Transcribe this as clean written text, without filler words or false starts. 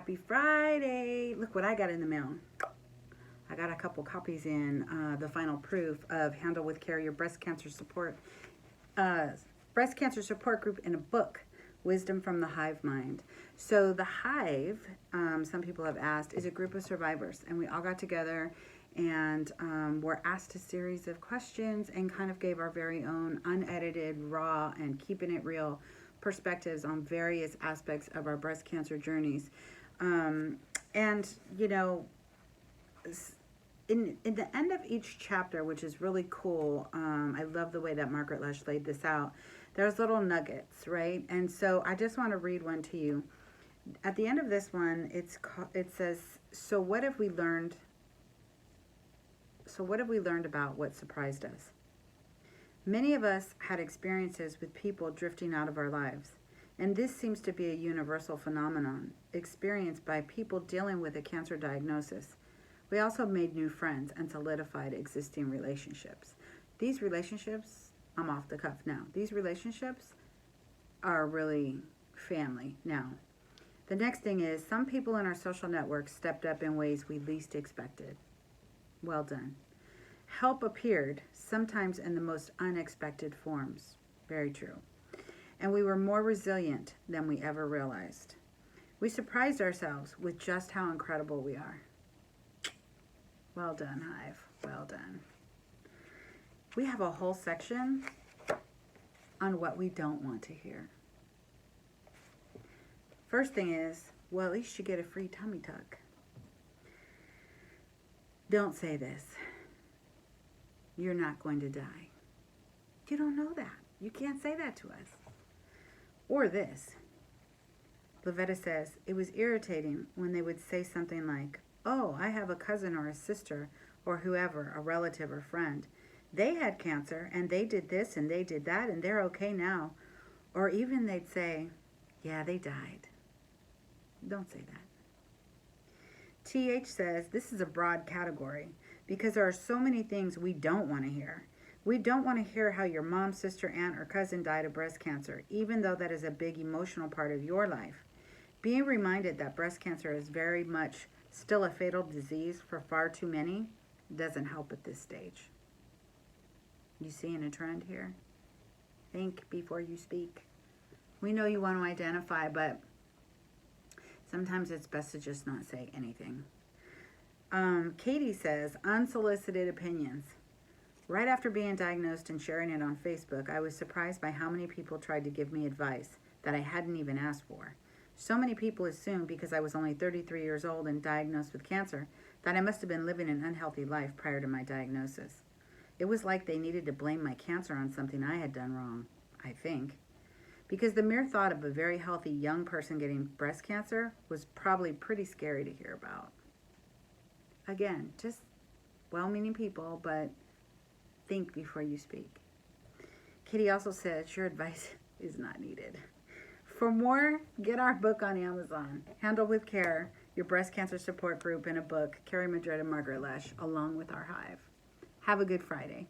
Happy Friday. Look what I got in the mail. I got a couple copies in the final proof of Handle with Care, your breast cancer support group in a book, Wisdom from the Hive Mind. So the Hive, some people have asked, is a group of survivors, and we all got together and were asked a series of questions and kind of gave our very own unedited, raw, and keeping it real perspectives on various aspects of our breast cancer journeys. And, you know, in the end of each chapter, which is really cool, I love the way that Margaret Lush laid this out, there's little nuggets, right? And so I just want to read one to you. At the end of this one, it says, so what have we learned about what surprised us? Many of us had experiences with people drifting out of our lives, and this seems to be a universal phenomenon experienced by people dealing with a cancer diagnosis. We also made new friends and solidified existing relationships. These relationships, I'm off the cuff now, these relationships are really family now. The next thing is, some people in our social networks stepped up in ways we least expected. Well done. Help appeared, sometimes in the most unexpected forms. Very true. And we were more resilient than we ever realized. We surprised ourselves with just how incredible we are. Well done, Hive. Well done. We have a whole section on what we don't want to hear. First thing is, well, at least you get a free tummy tuck. Don't say this. You're not going to die. You don't know that. You can't say that to us. Or this. Lavetta says, it was irritating when they would say something like, oh, I have a cousin or a sister or whoever, a relative or friend. They had cancer and they did this and they did that and they're okay now. Or even they'd say, yeah, they died. Don't say that. TH says, this is a broad category because there are so many things we don't want to hear. We don't want to hear how your mom, sister, aunt, or cousin died of breast cancer, even though that is a big emotional part of your life. Being reminded that breast cancer is very much still a fatal disease for far too many doesn't help at this stage. You seeing a trend here? Think before you speak. We know you want to identify, but sometimes it's best to just not say anything. Katie says, unsolicited opinions. Right after being diagnosed and sharing it on Facebook, I was surprised by how many people tried to give me advice that I hadn't even asked for. So many people assumed because I was only 33 years old and diagnosed with cancer that I must have been living an unhealthy life prior to my diagnosis. It was like they needed to blame my cancer on something I had done wrong, I think. Because the mere thought of a very healthy young person getting breast cancer was probably pretty scary to hear about. Again, just well-meaning people, but think before you speak. Katie also says your advice is not needed. For more, get our book on Amazon, Handle with Care, your breast cancer support group in a book, Carrie Madrid and Margaret Lush, along with our Hive. Have a good Friday.